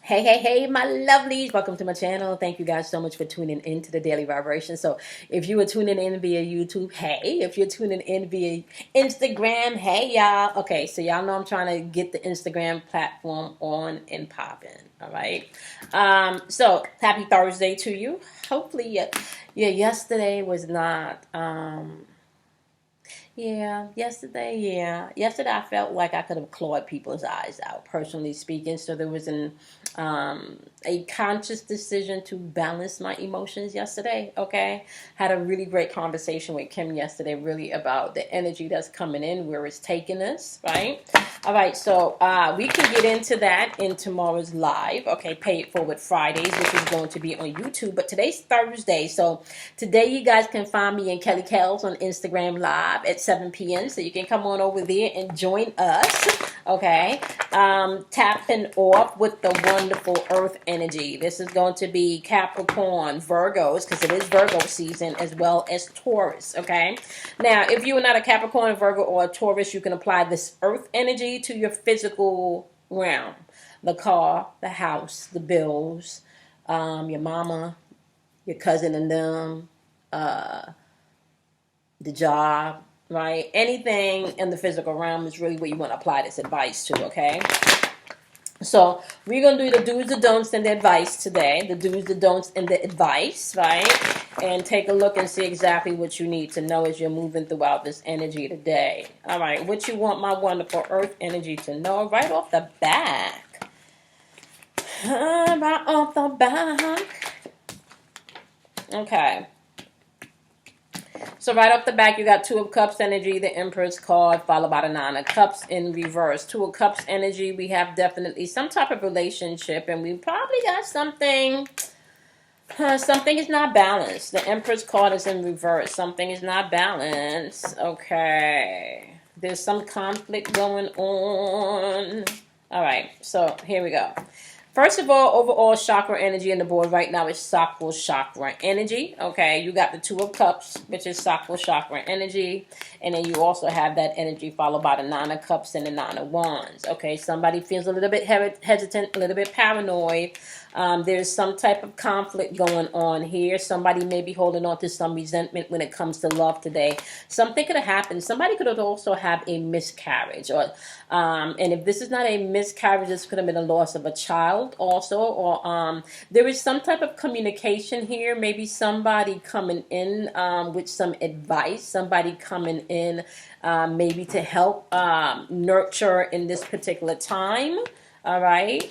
Hey, my lovelies. Welcome to my channel. Thank you guys so much for tuning in to the Daily Vibration. So if you were tuning in via YouTube, hey. If you're tuning in via Instagram, hey, y'all. Okay, so y'all know I'm trying to get the Instagram platform on and popping. All right. So happy Thursday to you. Hopefully, yesterday was not... Yesterday I felt like I could have clawed people's eyes out, personally speaking. So there was a conscious decision to balance my emotions yesterday. Okay, had a really great conversation with Kim yesterday, really about the energy that's coming in, where it's taking us. Right. All right. So we can get into that in tomorrow's live. Okay, Pay It Forward Fridays, which is going to be on YouTube. But today's Thursday, so today you guys can find me and Kelly Kells on Instagram Live at 7 p.m. So you can come on over there and join us. Okay. Tapping off with the wonderful earth energy. This is going to be Capricorn, Virgos, because it is Virgo season, as well as Taurus. Okay. Now, if you are not a Capricorn, Virgo, or a Taurus, you can apply this earth energy to your physical realm. The car, the house, the bills, your mama, your cousin and them, the job, right? Anything in the physical realm is really what you want to apply this advice to, okay? So we're going to do the do's, the don'ts, and the advice today. The do's, the don'ts, and the advice, right? And take a look and see exactly what you need to know as you're moving throughout this energy today. All right, what you want my wonderful earth energy to know right off the back. Right off the back. Okay. So right off the back, you got Two of Cups energy, the Empress card, followed by the Nine of Cups in reverse. Two of Cups energy, we have definitely some type of relationship, and we probably got something. Something is not balanced. The Empress card is in reverse. Something is not balanced. Okay. There's some conflict going on. All right. So here we go. First of all, overall chakra energy in the board right now is sacral chakra energy. Okay, you got the Two of Cups, which is sacral chakra energy. And then you also have that energy followed by the Nine of Cups and the Nine of Wands. Okay, somebody feels a little bit hesitant, a little bit paranoid. There's some type of conflict going on here. Somebody may be holding on to some resentment when it comes to love today. Something could have happened. Somebody could have also had a miscarriage. And if this is not a miscarriage, this could have been a loss of a child also. Or there is some type of communication here. Maybe somebody coming in with some advice. Somebody coming in maybe to help nurture in this particular time. All right.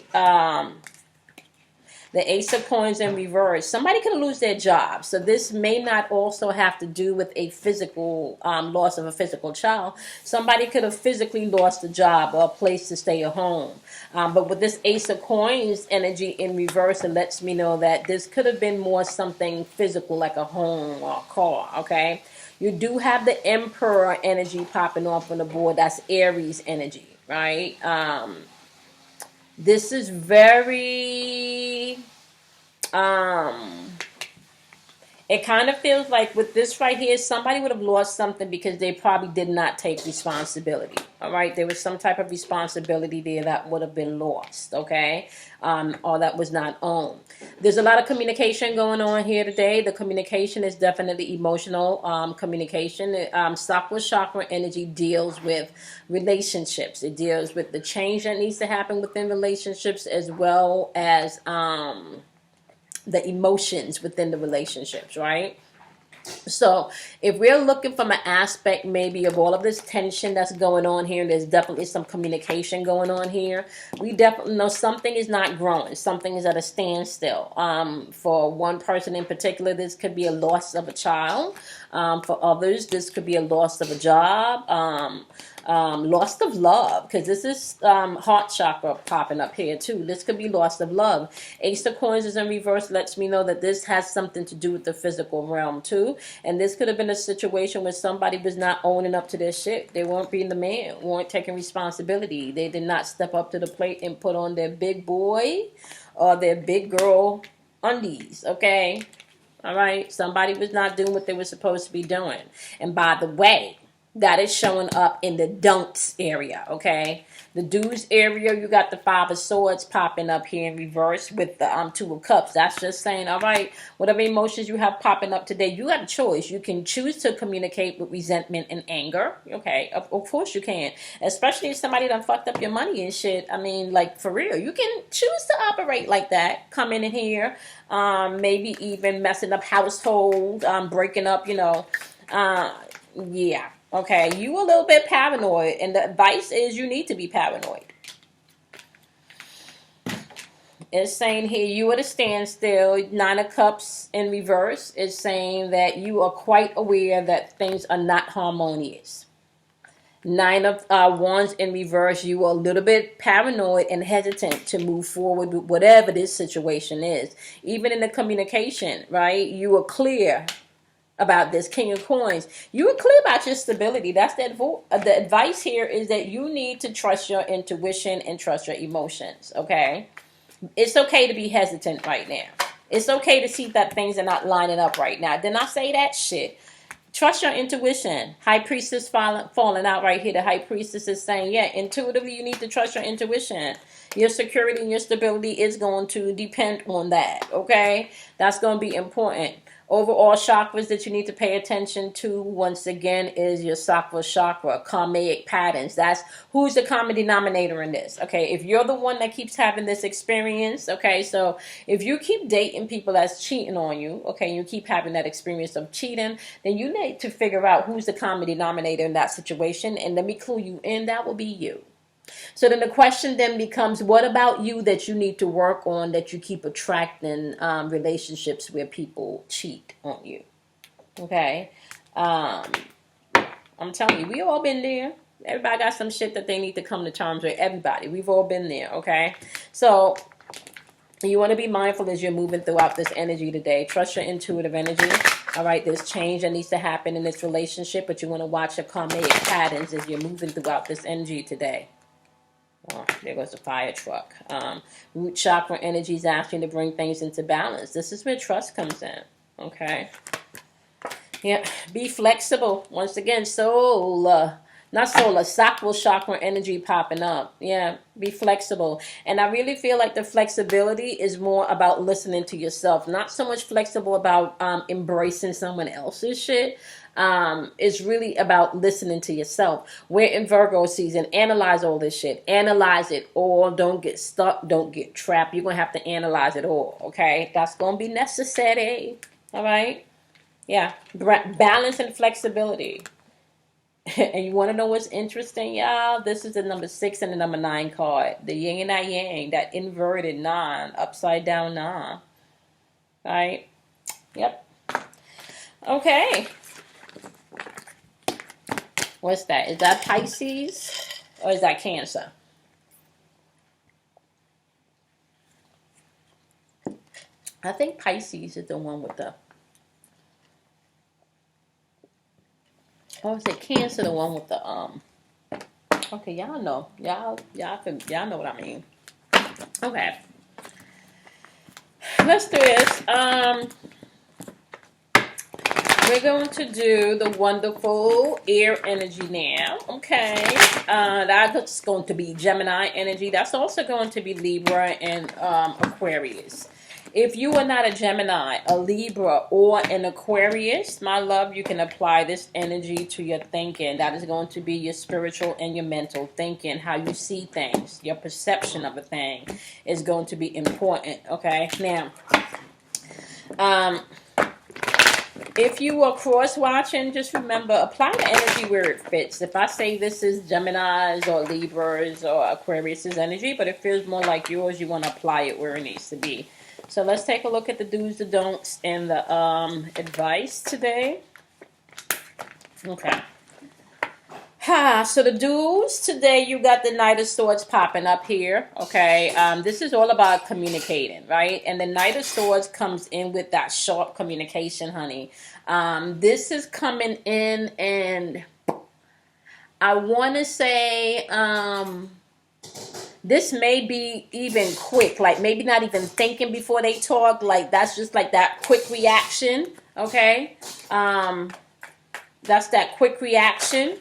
The Ace of Coins in reverse. Somebody could lose their job. So this may not also have to do with a physical loss of a physical child. Somebody could have physically lost a job or a place to stay at home. But with this Ace of Coins energy in reverse, it lets me know that this could have been more something physical like a home or a car, okay? You do have the Emperor energy popping off on the board. That's Aries energy, right? This is very, it kind of feels like with this right here, somebody would have lost something because they probably did not take responsibility. All right, there was some type of responsibility there that would have been lost, okay, or that was not owned. There's a lot of communication going on here today. The communication is definitely emotional communication. Sacral chakra energy deals with relationships. It deals with the change that needs to happen within relationships, as well as the emotions within the relationships, right? So if we're looking from an aspect maybe of all of this tension that's going on here, there's definitely some communication going on here. We definitely know something is not growing. Something is at a standstill. For one person in particular, this could be a loss of a child. For others, this could be a loss of a job. Loss of love, because this is heart chakra popping up here too. This could be loss of love. Ace of Coins is in reverse, lets me know that this has something to do with the physical realm too. And this could have been a situation where somebody was not owning up to their shit. They weren't being the man, weren't taking responsibility. They did not step up to the plate and put on their big boy or their big girl undies, okay? All right, somebody was not doing what they were supposed to be doing. And by the way, that is showing up in the don'ts area, okay? The do's area, you got the Five of Swords popping up here in reverse with the Two of Cups. That's just saying, all right, whatever emotions you have popping up today, you have a choice. You can choose to communicate with resentment and anger, okay? Of course you can, especially if somebody done fucked up your money and shit. I mean, like, for real, you can choose to operate like that, come in here, maybe even messing up household, breaking up, yeah. Okay, you a little bit paranoid, and the advice is you need to be paranoid. It's saying here you at a standstill. Nine of Cups in reverse is saying that you are quite aware that things are not harmonious. Nine of Wands in reverse, you are a little bit paranoid and hesitant to move forward with whatever this situation is. Even in the communication, right? You are clear about this. King of Coins, you are clear about your stability. That's the advice here is that you need to trust your intuition and trust your emotions, okay? It's okay to be hesitant right now. It's okay to see that things are not lining up right now. Didn't I say that shit? Trust your intuition. High Priestess falling out right here. The High Priestess is saying, yeah, intuitively you need to trust your intuition. Your security and your stability is going to depend on that, okay? That's going to be important. Overall chakras that you need to pay attention to, once again, is your Sakra chakra, karmic patterns. That's who's the common denominator in this, okay? If you're the one that keeps having this experience, okay, so if you keep dating people that's cheating on you, okay, you keep having that experience of cheating, then you need to figure out who's the common denominator in that situation, and let me clue you in, that will be you. So then the question then becomes, what about you that you need to work on that you keep attracting relationships where people cheat on you? Okay. I'm telling you, we all been there. Everybody got some shit that they need to come to terms with. Everybody. We've all been there. Okay. So you want to be mindful as you're moving throughout this energy today. Trust your intuitive energy. All right. There's change that needs to happen in this relationship, but you want to watch your karmic patterns as you're moving throughout this energy today. Oh, there goes the fire truck. Root chakra energy is asking to bring things into balance. This is where trust comes in. Okay. Yeah. Be flexible. Once again, sacral chakra energy popping up. Yeah. Be flexible. And I really feel like the flexibility is more about listening to yourself. Not so much flexible about embracing someone else's shit. It's really about listening to yourself. We're in Virgo season. Analyze all this shit. Analyze it all. Don't get stuck. Don't get trapped. You're going to have to analyze it all. Okay? That's going to be necessary. All right? Yeah. Balance and flexibility. And you want to know what's interesting, y'all? This is the number 6 and the number 9 card. The yin and that yang. That inverted 9. Upside down 9. All right? Yep. Okay. What's that? Is that Pisces or is that Cancer? I think Pisces is the one with the... Or is it Cancer the one with the Okay, y'all know. Y'all know what I mean. Okay. Let's do this. We're going to do the wonderful air energy now. Okay. That's going to be Gemini energy. That's also going to be Libra and Aquarius. If you are not a Gemini, a Libra, or an Aquarius, my love, you can apply this energy to your thinking. That is going to be your spiritual and your mental thinking, how you see things. Your perception of a thing is going to be important, okay? Now, if you are cross-watching, just remember, apply the energy where it fits. If I say this is Gemini's or Libras or Aquarius's energy, but it feels more like yours, you want to apply it where it needs to be. So let's take a look at the do's, the don'ts, and the advice today. Okay. So the do's today, you got the Knight of Swords popping up here. Okay. This is all about communicating, right? And the Knight of Swords comes in with that sharp communication, honey. This is coming in, and I want to say, this may be even quick, like maybe not even thinking before they talk. Like that's just like that quick reaction. Okay. That's that quick reaction.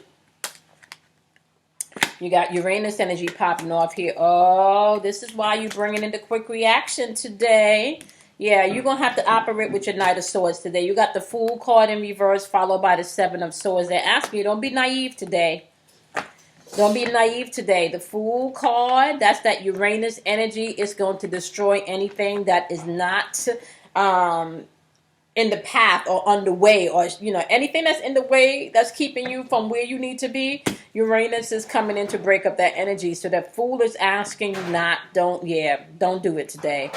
You got Uranus energy popping off here. Oh, this is why you're bringing in the quick reaction today. Yeah, you're going to have to operate with your Knight of Swords today. You got the Fool card in reverse, followed by the Seven of Swords. They're asking you, don't be naive today. Don't be naive today. The Fool card, that's that Uranus energy. Is going to destroy anything that is not in the path or on the way, or anything that's in the way that's keeping you from where you need to be. Uranus is coming in to break up that energy. So that Fool is asking you don't do it today.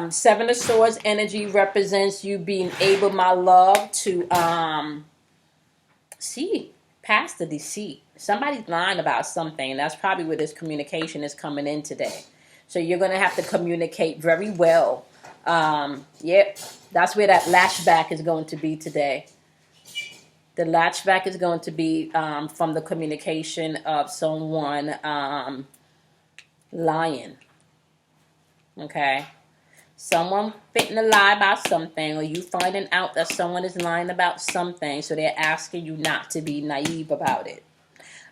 Seven of Swords energy represents you being able, my love, to see past the deceit. Somebody's lying about something, and that's probably where this communication is coming in today. So you're going to have to communicate very well. Yep, that's where that latchback is going to be today. The latchback is going to be from the communication of someone lying. Okay? Someone fitting a lie about something, or you finding out that someone is lying about something, so they're asking you not to be naive about it.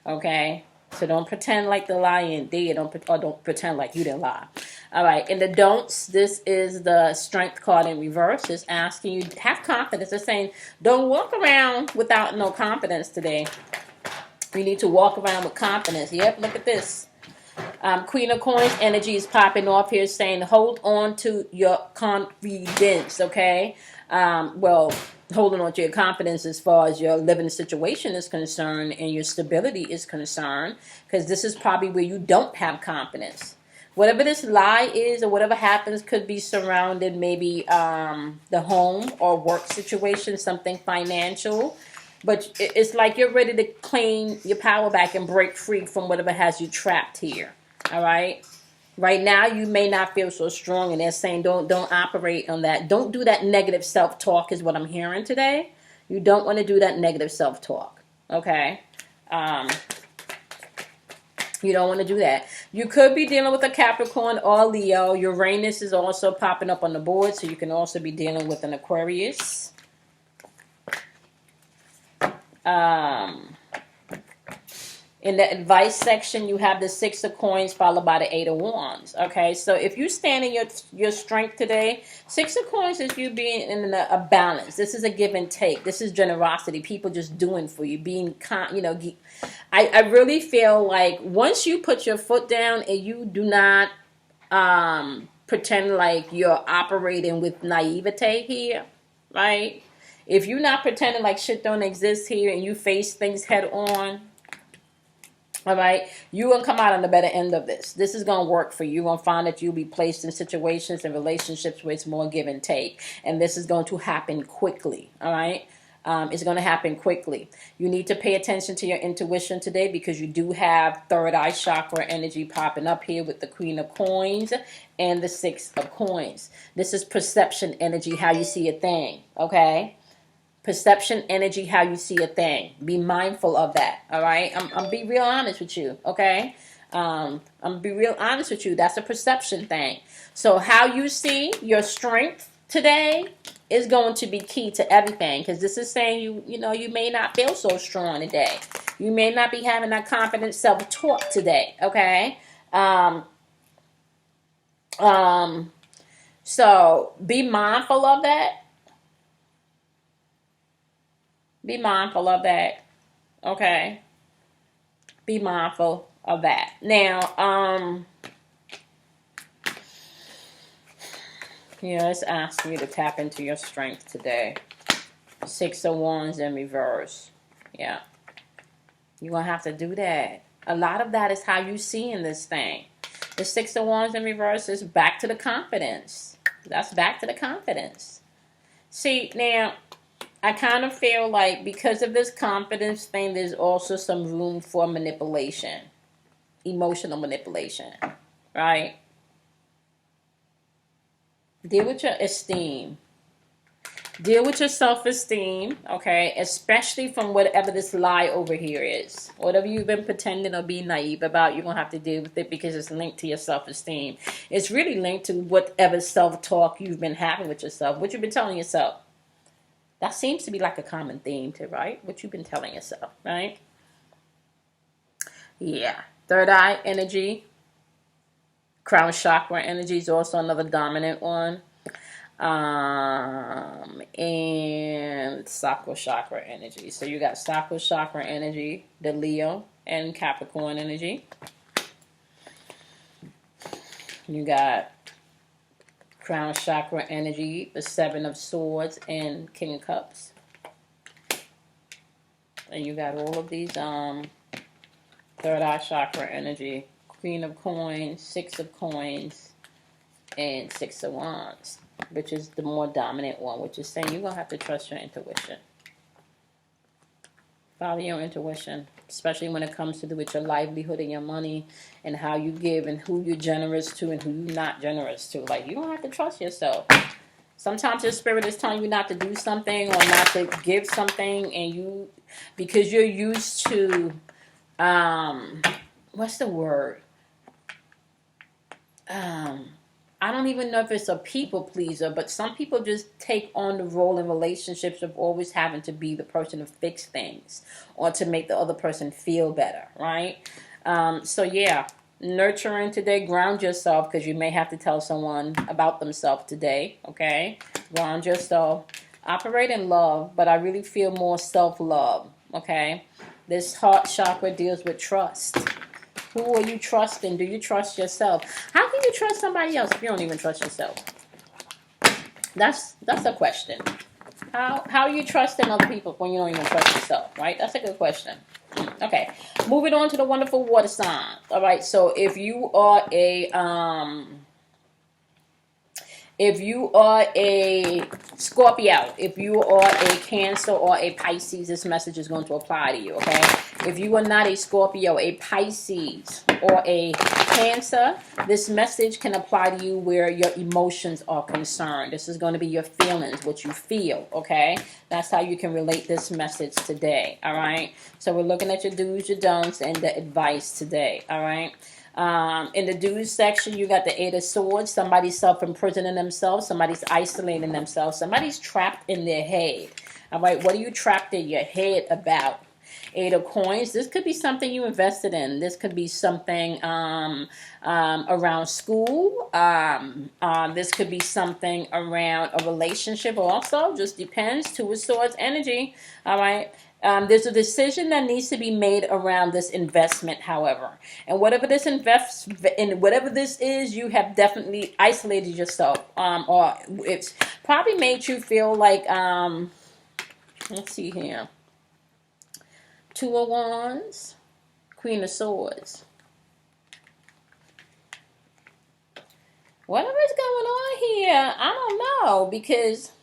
Okay? So don't pretend like the lying did, don't pretend like you didn't lie. All right, in the don'ts, this is the Strength card in reverse. It's asking you, have confidence. It's saying, don't walk around without no confidence today. You need to walk around with confidence. Yep, look at this. Queen of Coins energy is popping off here, saying, hold on to your confidence, okay? Holding on to your confidence as far as your living situation is concerned and your stability is concerned, because this is probably where you don't have confidence. Whatever this lie is or whatever happens could be surrounded maybe the home or work situation, something financial. But it's like you're ready to claim your power back and break free from whatever has you trapped here. All right? Right now, you may not feel so strong, and they're saying don't operate on that. Don't do that negative self-talk is what I'm hearing today. You don't want to do that negative self-talk. Okay? You don't want to do that. You could be dealing with a Capricorn or Leo. Uranus is also popping up on the board, so you can also be dealing with an Aquarius. In the advice section, you have the Six of Coins followed by the Eight of Wands. Okay, so if you stand in your strength today, Six of Coins is you being in a balance. This is a give and take. This is generosity. People just doing for you, being I really feel like once you put your foot down and you do not pretend like you're operating with naivete here, right? If you're not pretending like shit don't exist here and you face things head on, all right, you're going to come out on the better end of this. This is going to work for you. You're going to find that you'll be placed in situations and relationships where it's more give and take. And this is going to happen quickly, all right? It's going to happen quickly. You need to pay attention to your intuition today because you do have third eye chakra energy popping up here with the Queen of Coins and the Six of Coins. This is perception energy, how you see a thing, okay? Perception energy, how you see a thing. Be mindful of that, all right? I'm be real honest with you, okay? I'm be real honest with you. That's a perception thing. So how you see your strength today is going to be key to everything, because this is saying you may not feel so strong today. You may not be having that confident self-talk today, okay? So be mindful of that. Be mindful of that. Okay. Be mindful of that. Now, it's asking you to tap into your strength today. Six of Wands in reverse. Yeah. You're going to have to do that. A lot of that is how you see in this thing. The Six of Wands in reverse is back to the confidence. That's back to the confidence. See, now, I kind of feel like because of this confidence thing, there's also some room for manipulation. Emotional manipulation. Right? Deal with your esteem. Deal with your self-esteem, okay? Especially from whatever this lie over here is. Whatever you've been pretending or being naive about, you're going to have to deal with it because it's linked to your self-esteem. It's really linked to whatever self-talk you've been having with yourself. What you've been telling yourself. That seems to be like a common theme to, right? What you've been telling yourself, right? Yeah. Third eye energy. Crown chakra energy is also another dominant one. And sacral chakra energy. So you got sacral chakra energy, the Leo and Capricorn energy. You got crown chakra energy, the Seven of Swords and King of Cups. And you got all of these third eye chakra energy, Queen of Coins, Six of Coins, and Six of Wands, which is the more dominant one, which is saying you're going to have to trust your intuition. Follow your intuition, especially when it comes to do with your livelihood and your money and how you give and who you're generous to and who you're not generous to. Like, you don't have to trust yourself. Sometimes your spirit is telling you not to do something or not to give something, and because you're used to, what's the word? I don't even know if it's a people pleaser, but some people just take on the role in relationships of always having to be the person to fix things or to make the other person feel better, right? So yeah, nurturing today, ground yourself, because you may have to tell someone about themselves today, okay? Ground yourself. Operate in love, but I really feel more self-love, okay? This heart chakra deals with trust. Who are you trusting? Do you trust yourself? How can you trust somebody else if you don't even trust yourself? That's a question. How are you trusting other people when you don't even trust yourself, right? That's a good question. Okay, moving on to the wonderful water sign. All right, so if you are a Scorpio, if you are a Cancer or a Pisces, this message is going to apply to you, okay? If you are not a Scorpio, a Pisces, or a Cancer, this message can apply to you where your emotions are concerned. This is going to be your feelings, what you feel, okay? That's how you can relate this message today, all right? So we're looking at your do's, your don'ts, and the advice today, all right? In the do's section, you got the Eight of Swords. Somebody's self-imprisoning themselves. Somebody's isolating themselves. Somebody's trapped in their head. All right, what are you trapped in your head about? Eight of Coins. This could be something you invested in. This could be something around school. This could be something around a relationship also. Just depends. Two of Swords energy. All right. There's a decision that needs to be made around this investment, however. And whatever this is, you have definitely isolated yourself. Or it's probably made you feel like, let's see here. Two of Wands, Queen of Swords. Whatever's going on here, I don't know, because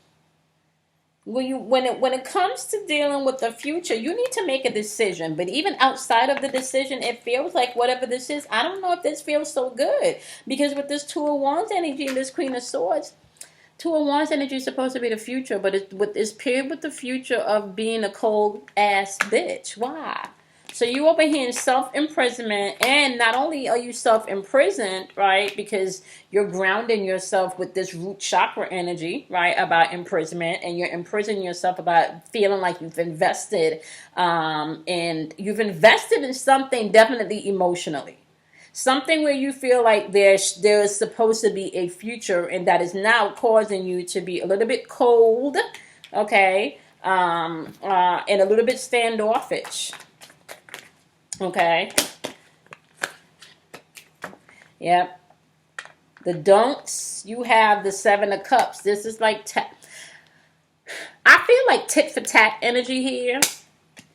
when it comes to dealing with the future, you need to make a decision. But even outside of the decision, it feels like whatever this is, I don't know if this feels so good. Because with this Two of Wands energy and this Queen of Swords, Two of Wands energy is supposed to be the future, but it's paired with the future of being a cold ass bitch. Why? So you over here in self-imprisonment, and not only are you self-imprisoned, right, because you're grounding yourself with this root chakra energy, right, about imprisonment, and you're imprisoning yourself about feeling like you've invested, and you've invested in something definitely emotionally. Something where you feel like there's supposed to be a future, and that is now causing you to be a little bit cold, okay, and a little bit standoffish. Okay. Yep. The don'ts, you have the Seven of Cups. This is like, I feel like tit for tat energy here.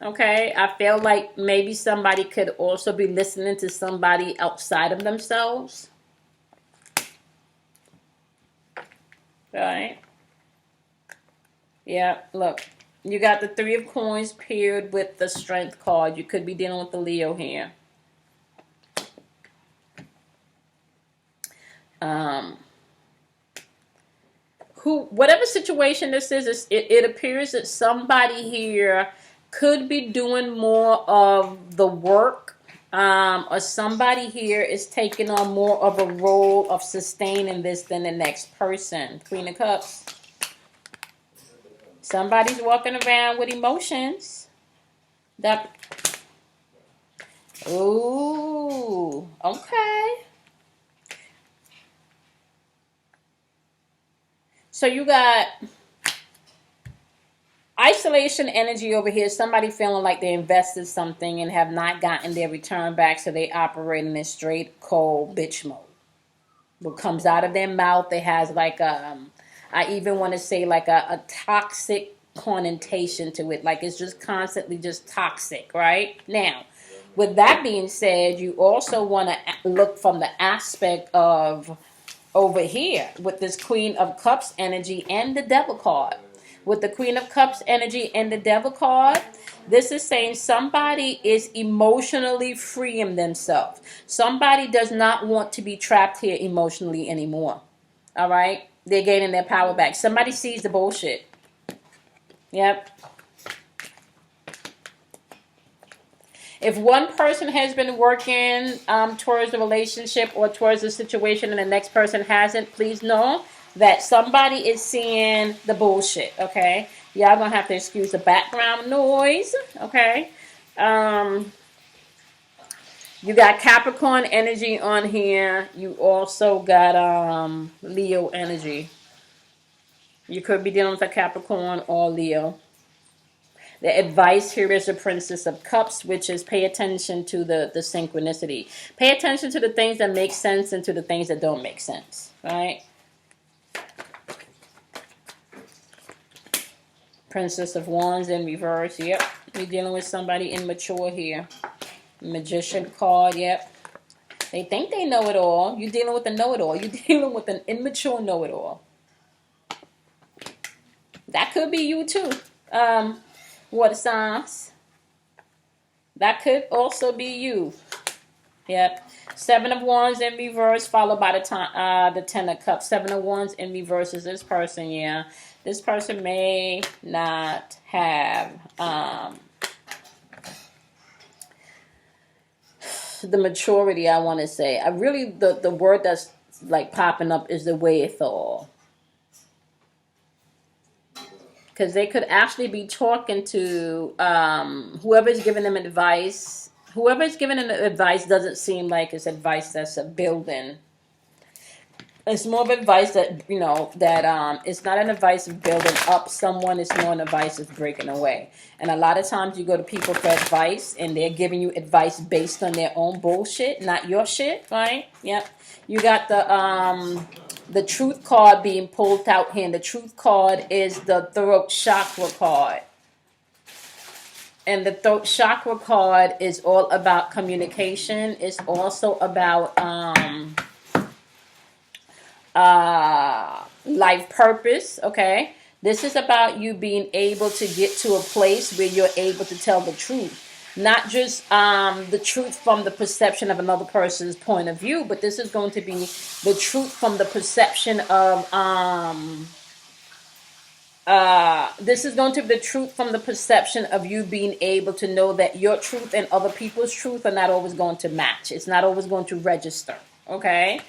Okay. I feel like maybe somebody could also be listening to somebody outside of themselves. Right. Yeah. Look. You got the Three of Coins paired with the Strength card. You could be dealing with the Leo here. Whatever situation this is, it appears that somebody here could be doing more of the work, or somebody here is taking on more of a role of sustaining this than the next person. Queen of Cups. Somebody's walking around with emotions. That. Ooh, okay. So you got isolation energy over here. Somebody feeling like they invested something and have not gotten their return back, so they operate in this straight cold bitch mode. What comes out of their mouth, it has like I even want to say like a toxic connotation to it. Like it's just constantly just toxic, right? Now, with that being said, you also want to look from the aspect of over here with this Queen of Cups energy and the Devil card. With the Queen of Cups energy and the Devil card, this is saying somebody is emotionally freeing themselves. Somebody does not want to be trapped here emotionally anymore. All right? They're gaining their power back. Somebody sees the bullshit. Yep. If one person has been working towards a relationship or towards a situation and the next person hasn't, please know that somebody is seeing the bullshit, okay? Y'all gonna have to excuse the background noise, okay? You got Capricorn energy on here. You also got Leo energy. You could be dealing with a Capricorn or Leo. The advice here is the Princess of Cups, which is pay attention to the synchronicity. Pay attention to the things that make sense and to the things that don't make sense, right? Princess of Wands in reverse, yep. You're dealing with somebody immature here. Magician card, yep. They think they know it all. You're dealing with a know-it-all. You're dealing with an immature know-it-all. That could be you too. Water signs. That could also be you. Yep. 7 of Wands in reverse, followed by the 10 of Cups. 7 of Wands in reverse is this person, yeah. This person may not have the maturity, I want to say. I really, the word that's like popping up is the wherewithal. Because they could actually be talking to whoever's giving them advice. Whoever's giving them advice doesn't seem like it's advice that's a building. It's more of advice that, you know, that it's not an advice of building up someone. It's more an advice of breaking away. And a lot of times you go to people for advice and they're giving you advice based on their own bullshit, not your shit, right? Yep. You got the Truth card being pulled out here. And the Truth card is the throat chakra card. And the throat chakra card is all about communication. It's also about life purpose, okay? This is about you being able to get to a place where you're able to tell the truth. Not just the truth from the perception of another person's point of view, but this is going to be the truth from the perception of this is going to be the truth from the perception of you being able to know that your truth and other people's truth are not always going to match. It's not always going to register, okay?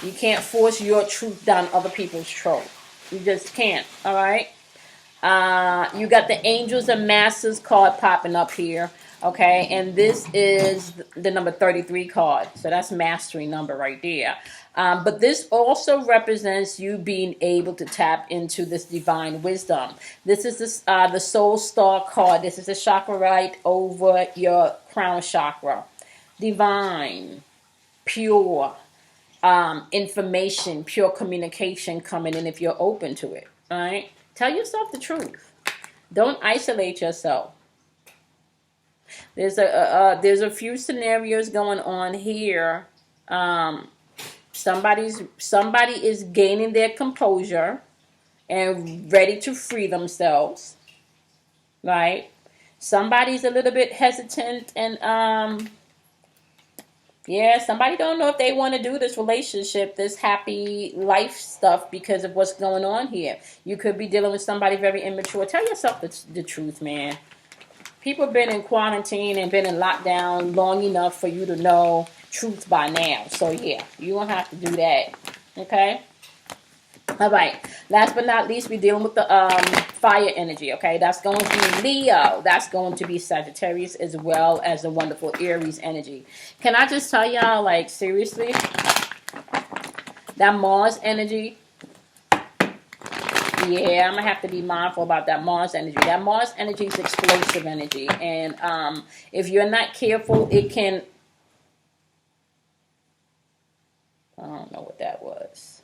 You can't force your truth down other people's throat. You just can't, all right? You got the Angels and Masters card popping up here, okay? And this is the number 33 card. So that's mastery number right there. But this also represents you being able to tap into this divine wisdom. This is the Soul Star card. This is the chakra right over your crown chakra. Divine, pure, information, pure communication coming in if you're open to it, all right? Tell yourself the truth. Don't isolate yourself. There's a few scenarios going on here. Somebody is gaining their composure and ready to free themselves, right? Somebody's a little bit hesitant and yeah, somebody don't know if they want to do this relationship, this happy life stuff because of what's going on here. You could be dealing with somebody very immature. Tell yourself the truth, man. People have been in quarantine and been in lockdown long enough for you to know truth by now. So, yeah, you don't have to do that. Okay? All right. Last but not least, we're dealing with the fire energy, okay? That's going to be Leo. That's going to be Sagittarius, as well as the wonderful Aries energy. Can I just tell y'all, like, seriously, that Mars energy, yeah, I'm going to have to be mindful about that Mars energy. That Mars energy is explosive energy. And if you're not careful, it can... I don't know what that was.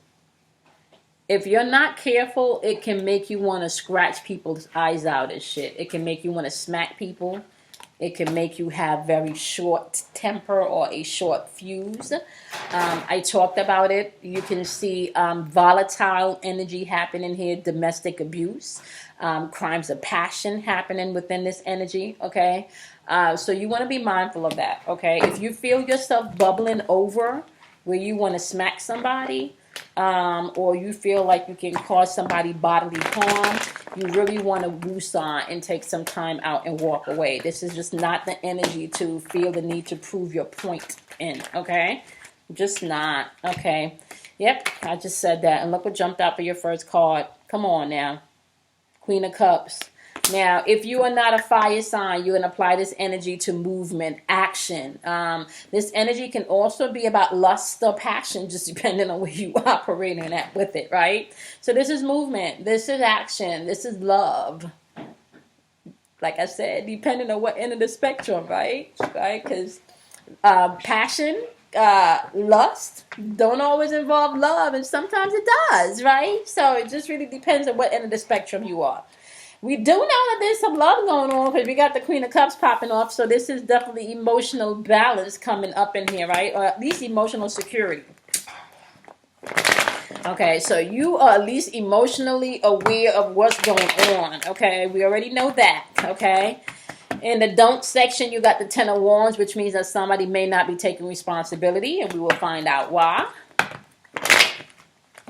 If you're not careful, it can make you want to scratch people's eyes out and shit. It can make you want to smack people. It can make you have very short temper or a short fuse. I talked about it. You can see volatile energy happening here, domestic abuse, crimes of passion happening within this energy, okay? So you want to be mindful of that, okay? If you feel yourself bubbling over where you want to smack somebody, or you feel like you can cause somebody bodily harm, you really want to woosah and take some time out and walk away. This is just not the energy to feel the need to prove your point in, okay? Just not, okay? Yep, I just said that. And look what jumped out for your first card. Come on now. Queen of Cups. Now, if you are not a fire sign, you can apply this energy to movement, action. This energy can also be about lust or passion, just depending on where you operating at with it, right? So this is movement. This is action. This is love. Like I said, depending on what end of the spectrum, right? Right? Because passion, lust don't always involve love, and sometimes it does, right? So it just really depends on what end of the spectrum you are. We do know that there's some love going on because we got the Queen of Cups popping off. So this is definitely emotional balance coming up in here, right? Or at least emotional security. Okay, so you are at least emotionally aware of what's going on. Okay, we already know that. Okay. In the don't section, you got the Ten of Wands, which means that somebody may not be taking responsibility. And we will find out why.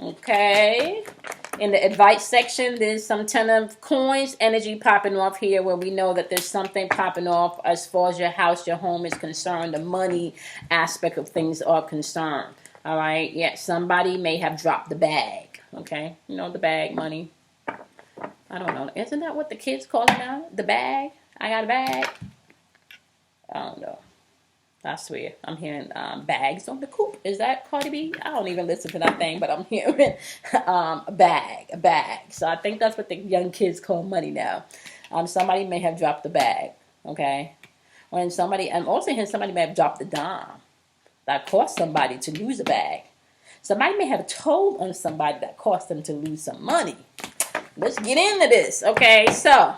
Okay. In the advice section, there's some Ten of Coins energy popping off here where we know that there's something popping off as far as your house, your home is concerned. The money aspect of things are concerned. All right. Yeah, somebody may have dropped the bag. Okay. You know, the bag money. I don't know. Isn't that what the kids call it now? The bag? I got a bag? I don't know. I swear, I'm hearing bags on the coop. Is that Cardi B? I don't even listen to that thing, but I'm hearing a bag. So I think that's what the young kids call money now. Somebody may have dropped the bag, okay? When somebody, I'm also hearing somebody may have dropped the dime. That cost somebody to lose a bag. Somebody may have told on somebody that cost them to lose some money. Let's get into this, okay? So,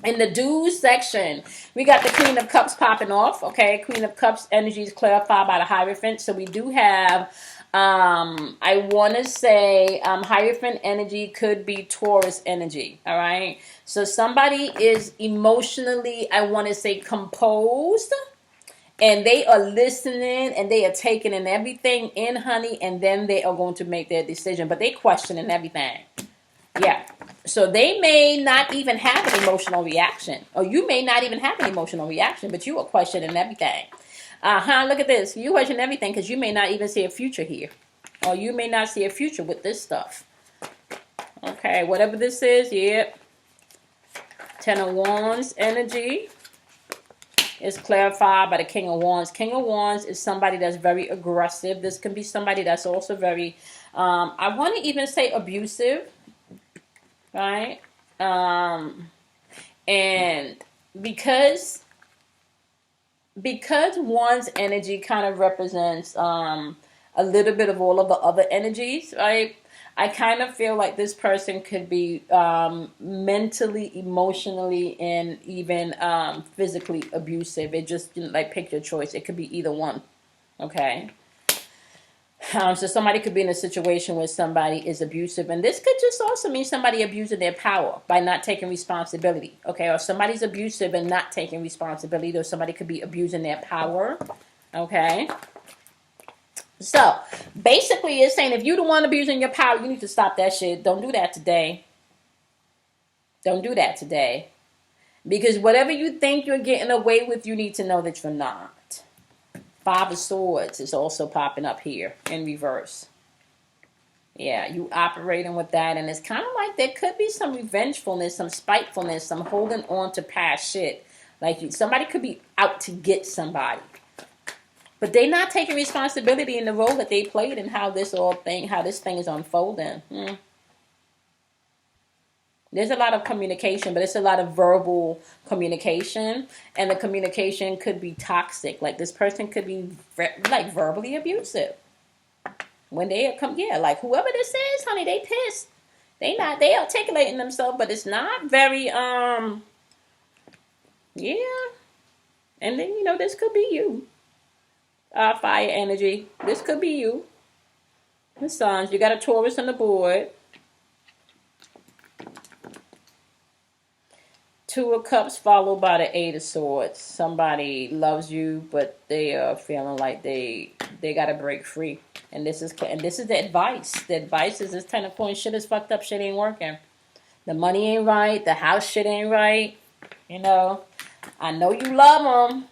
in the dues section, we got the Queen of Cups popping off, okay? Queen of Cups energy is clarified by the Hierophant. So we do have, I want to say, Hierophant energy could be Taurus energy, all right? So somebody is emotionally, I want to say, composed. And they are listening and they are taking in everything in, honey. And then they are going to make their decision. But they questioning everything. Yeah. So they may not even have an emotional reaction. Or you may not even have an emotional reaction. But you are questioning everything. Look at this. You question everything because you may not even see a future here. Or you may not see a future with this stuff. Okay. Whatever this is. Yep. Ten of Wands energy is clarified by the King of Wands. King of Wands is somebody that's very aggressive. This can be somebody that's also very, I want to even say abusive, right? And because Wands energy kind of represents a little bit of all of the other energies, right? I kind of feel like this person could be mentally, emotionally, and even physically abusive. It just, like, pick your choice. It could be either one, okay? So somebody could be in a situation where somebody is abusive. And this could just also mean somebody abusing their power by not taking responsibility, okay? Or somebody's abusive and not taking responsibility. Or somebody could be abusing their power, okay? So, basically, it's saying if you're the one abusing your power, you need to stop that shit. Don't do that today. Don't do that today. Because whatever you think you're getting away with, you need to know that you're not. Five of Swords is also popping up here in reverse. Yeah, you operating with that, and it's kind of like there could be some revengefulness, some spitefulness, some holding on to past shit. Like somebody could be out to get somebody, but they not taking responsibility in the role that they played and how this thing is unfolding. There's a lot of communication, but it's a lot of verbal communication, and the communication could be toxic. Like this person could be like verbally abusive. When they come, yeah, like whoever this is, honey, they pissed. They articulating themselves, but it's not very, yeah. And then, this could be you. Fire energy. This could be you. The Suns, you got a Taurus on the board. Two of Cups followed by the Eight of Swords. Somebody loves you, but they are feeling like they got to break free. And this is the advice. The advice is this 10 of Coins. Shit is fucked up. Shit ain't working. The money ain't right. The house shit ain't right. I know you love them.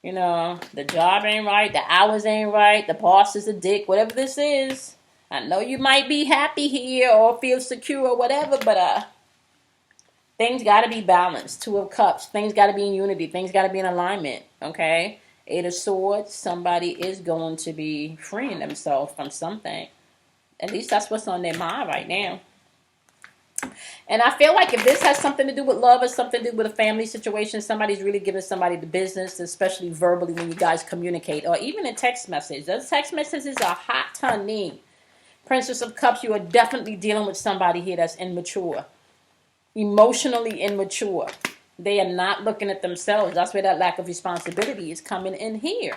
The job ain't right. The hours ain't right. The boss is a dick. Whatever this is. I know you might be happy here or feel secure or whatever, but things got to be balanced. Two of Cups. Things got to be in unity. Things got to be in alignment. Okay? Eight of Swords. Somebody is going to be freeing themselves from something. At least that's what's on their mind right now. And I feel like if this has something to do with love or something to do with a family situation, somebody's really giving somebody the business, especially verbally when you guys communicate. Or even a text message. Those text messages are hot, honey. Princess of Cups, you are definitely dealing with somebody here that's immature. Emotionally immature. They are not looking at themselves. That's where that lack of responsibility is coming in here.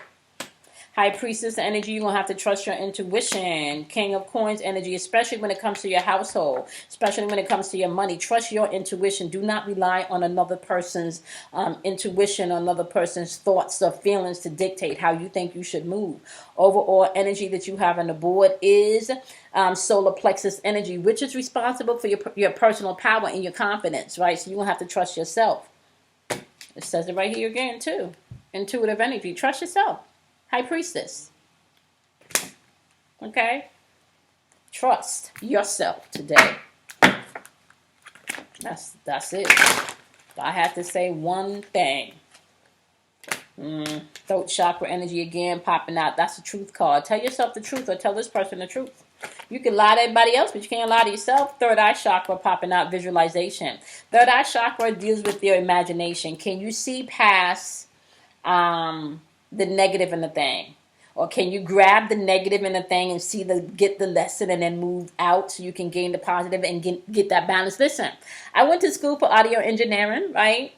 High Priestess energy, you're going to have to trust your intuition. King of Coins energy, especially when it comes to your household, especially when it comes to your money. Trust your intuition. Do not rely on another person's intuition or another person's thoughts or feelings to dictate how you think you should move. Overall energy that you have on the board is solar plexus energy, which is responsible for your personal power and your confidence, right? So you're going to have to trust yourself. It says it right here again, too. Intuitive energy. Trust yourself. High Priestess. Okay? Trust yourself today. That's it. I have to say one thing. Throat chakra energy again popping out. That's the truth card. Tell yourself the truth or tell this person the truth. You can lie to everybody else, but you can't lie to yourself. Third eye chakra popping out. Visualization. Third eye chakra deals with your imagination. Can you see past the negative in the thing? Or can you grab the negative in the thing and get the lesson and then move out so you can gain the positive and get that balance? Listen, I went to school for audio engineering, right?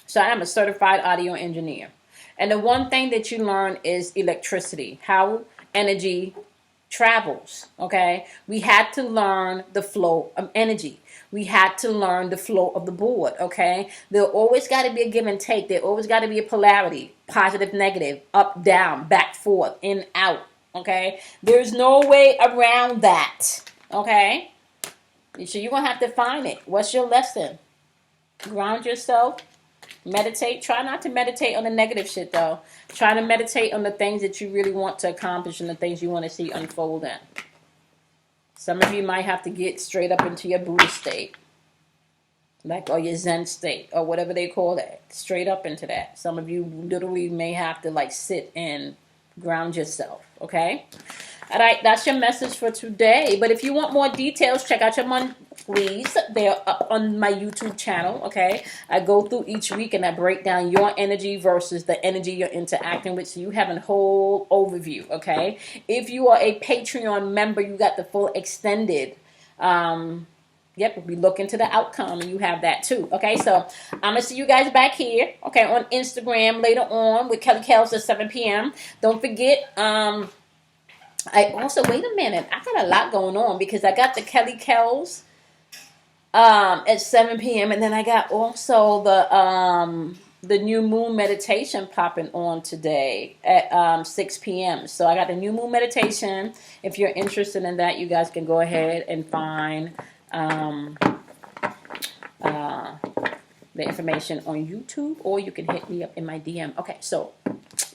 So I am a certified audio engineer. And the one thing that you learn is electricity, how energy travels, okay? We had to learn the flow of energy. We had to learn the flow of the board, okay? There always got to be a give and take. There always got to be a polarity, positive, negative, up, down, back, forth, in, out, okay? There's no way around that, okay? So you're going to have to find it. What's your lesson? Ground yourself. Meditate. Try not to meditate on the negative shit, though. Try to meditate on the things that you really want to accomplish and the things you want to see unfolding. Some of you might have to get straight up into your Buddha state. Or your Zen state. Or whatever they call that. Straight up into that. Some of you literally may have to sit and ground yourself. Okay? Alright, that's your message for today. But if you want more details, check out your monthlies. They're up on my YouTube channel, okay? I go through each week and I break down your energy versus the energy you're interacting with, so you have a whole overview, okay? If you are a Patreon member, you got the full extended we look into the outcome and you have that too. Okay, so I'm going to see you guys back here, okay, on Instagram later on with Kelly Kells at 7 p.m. Don't forget, I also, wait a minute, I got a lot going on because I got the Kelly Kells at 7 p.m. and then I got also the new moon meditation popping on today at 6 p.m. So I got the new moon meditation. If you're interested in that, you guys can go ahead and find the information on YouTube, or you can hit me up in my DM. Okay, so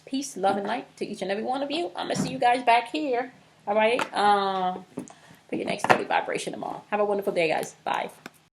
peace, love, and light to each and every one of you. I'm going to see you guys back here All right. For your next daily vibration tomorrow. Have a wonderful day, guys. Bye.